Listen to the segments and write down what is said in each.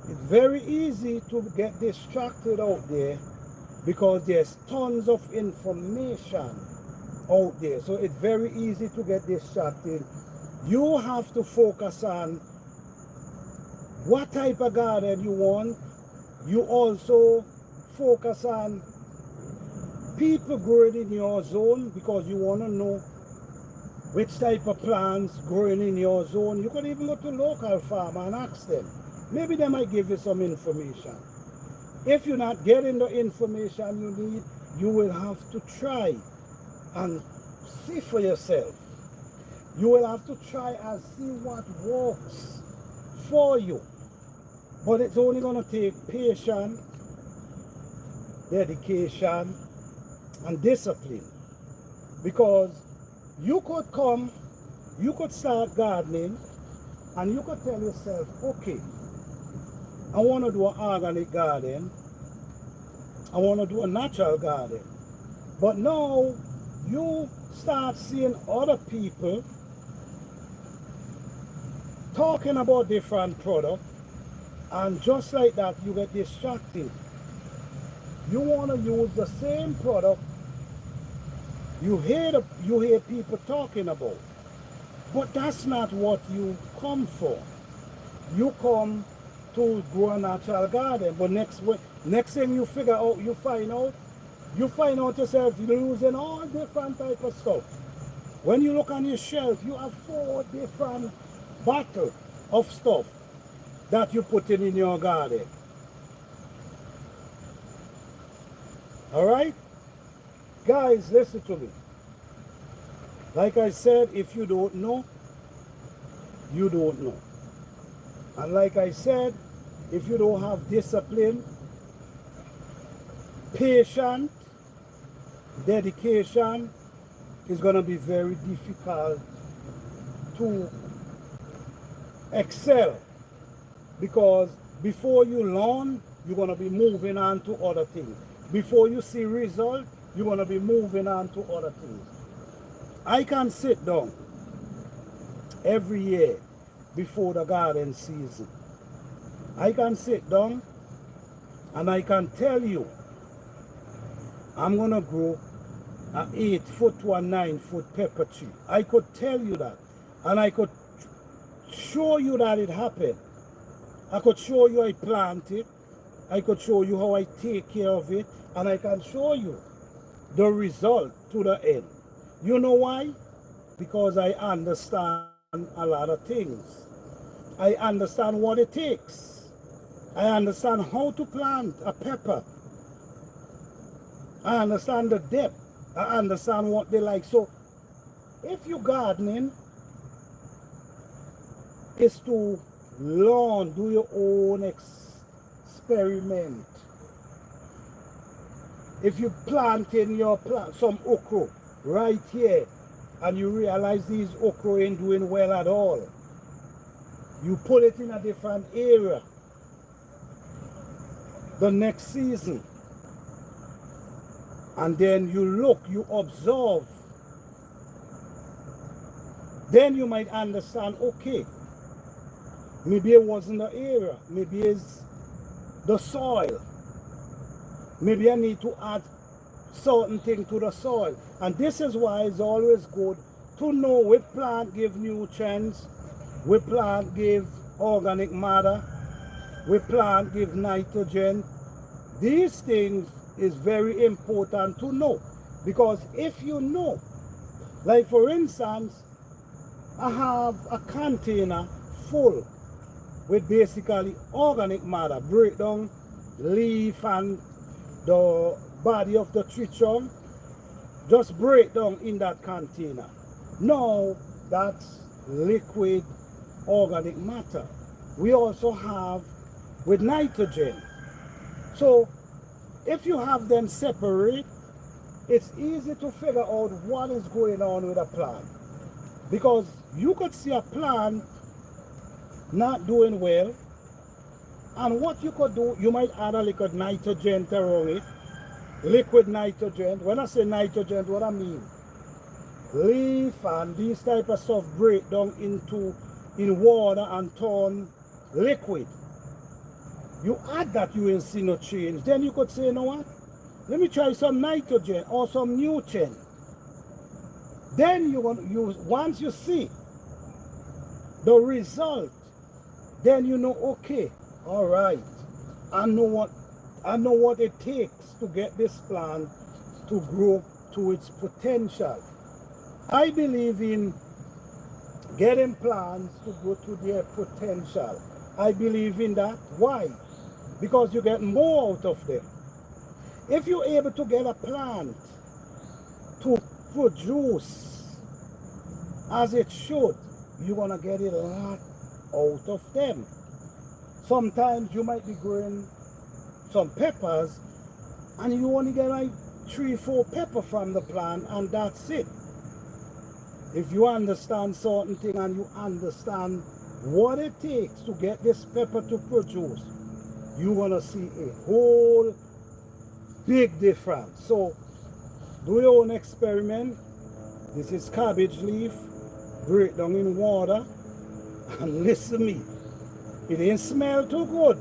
It's very easy to get distracted out there because there's tons of information out there. So it's very easy to get distracted. You have to focus on what type of garden you want. You also focus on people growing in your zone because you want to know which type of plants growing in your zone. You could even go to local farm and ask them. Maybe they might give you some information. If you're not getting the information you need, you will have to try and see for yourself. You will have to try and see what works for you. But it's only going to take patience, dedication, and discipline. Because you could start gardening, and you could tell yourself, okay, I want to do an organic garden. I want to do a natural garden. But now you start seeing other people talking about different products, and just like that, you get distracted. You want to use the same product you hear people talking about. But that's not what you come for. You come to grow a natural garden, but next thing you find out yourself using all different type of stuff. When you look on your shelf, you have 4 different bottles of stuff that you put in your garden. All right, guys, listen to me. Like I said, if you don't know, you don't know. And like I said, if you don't have discipline, patience, dedication, it's going to be very difficult to excel. Because before you learn, you're going to be moving on to other things. Before you see results, you're going to be moving on to other things. I can sit down every year before the garden season. I can sit down and I can tell you I'm going to grow an 8-foot to a 9-foot pepper tree. I could tell you that, and I could show you that it happened. I could show you I plant it. I could show you how I take care of it, and I can show you the result to the end. You know why? Because I understand a lot of things. I understand what it takes. I understand how to plant a pepper. I understand the depth. I understand what they like. So if you're gardening, it's to learn, do your own experiment. If you planting some okra right here, and you realize these okra ain't doing well at all, you put it in a different area the next season, and then you look, you observe, then you might understand, okay, maybe it wasn't the area, maybe it's the soil, maybe I need to add certain thing to the soil. And this is why it's always good to know which plant give nutrients, which plant give organic matter, which plant give nitrogen. These things is very important to know, because if you know, like for instance, I have a container full with basically organic matter, break down leaf and the body of the tree trunk, just break down in that container. Now that's liquid organic matter. We also have with nitrogen. So if you have them separate, it's easy to figure out what is going on with a plant. Because you could see a plant not doing well, and what you could do, you might add a liquid nitrogen around it. Liquid nitrogen. When I say nitrogen, what I mean, leaf and these type of stuff break down in water and turn liquid. you add that, you will see no change. Then you could say, you know what? Let me try some nitrogen or some nutrient. Then once you see the result, then you know, okay, all right, I know what it takes to get this plant to grow to its potential. I believe in getting plants to grow to their potential. I believe in that. Why? Because you get more out of them. If you're able to get a plant to produce as it should, you're gonna get a lot out of them. Sometimes you might be growing some peppers and you only get like 3-4 peppers from the plant, and that's it. If you understand certain things and you understand what it takes to get this pepper to produce, you're gonna see a whole big difference. So do your own experiment. This is cabbage leaf, break down in water, and listen to me, it ain't smell too good,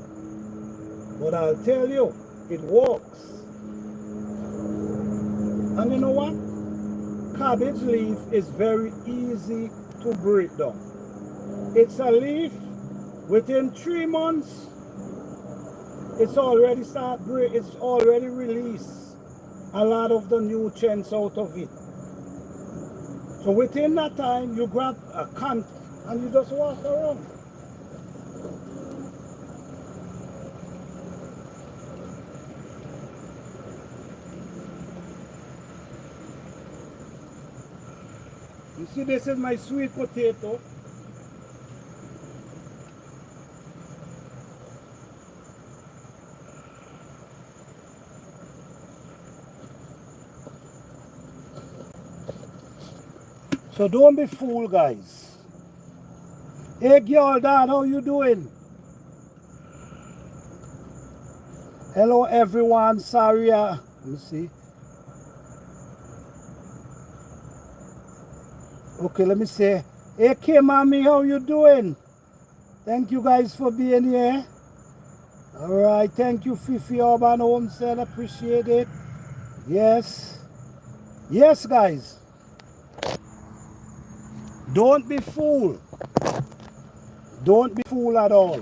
but I'll tell you, it works. And you know what? Cabbage leaf is very easy to break down. It's a leaf, within 3 months, it's already released a lot of the nutrients out of it. So within that time, you grab a can and you just walk around. You see, this is my sweet potato. So don't be fooled, guys. Hey girl, Dad, how you doing? Hello everyone, sorry, let me see. Okay, let me say, hey Kim, mommy, how you doing? Thank you guys for being here. All right, thank you, Fifi Urban Homestead, appreciate it. Yes, yes, guys. Don't be fooled. Don't be fooled at all.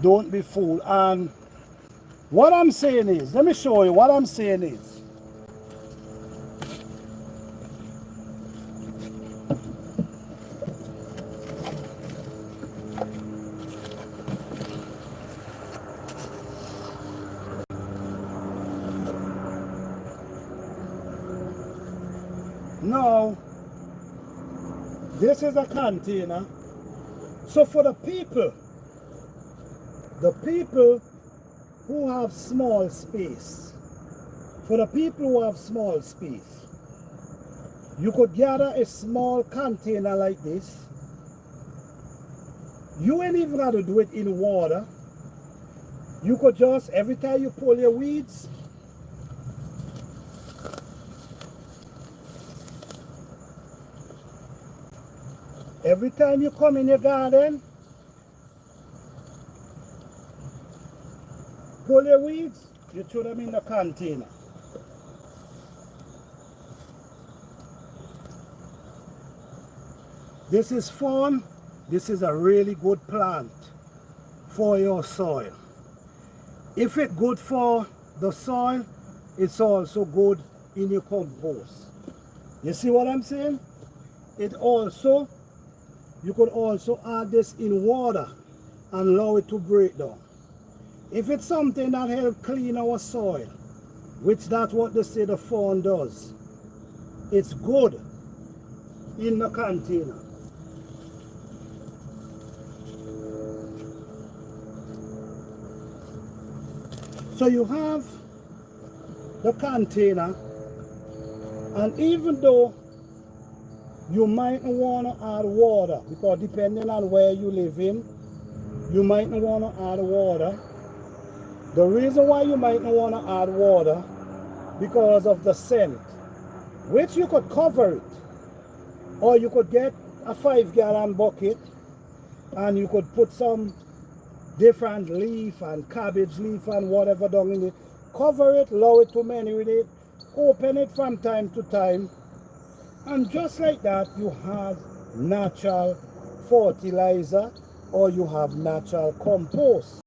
Don't be fooled. And what I'm saying is, let me show you what I'm saying is, now, this is a container. So for the people who have small space, you could gather a small container like this. You ain't even got to do it in water. You could just, every time you pull your weeds, every time you come in your garden, pull your weeds, you throw them in the container. This is fern. This is a really good plant for your soil. If it's good for the soil, it's also good in your compost. You see what I'm saying? You could also add this in water and allow it to break down. If it's something that helps clean our soil, which that's what they say the fern does, it's good in the container. So you have the container, and even though you might not want to add water, because depending on where you live in, you might not want to add water. The reason why you might not want to add water, because of the scent, which you could cover it, or you could get a 5-gallon bucket and you could put some different leaf and cabbage leaf and whatever down in it. Cover it, allow it to marinate, open it from time to time, and just like that you have natural fertilizer or you have natural compost.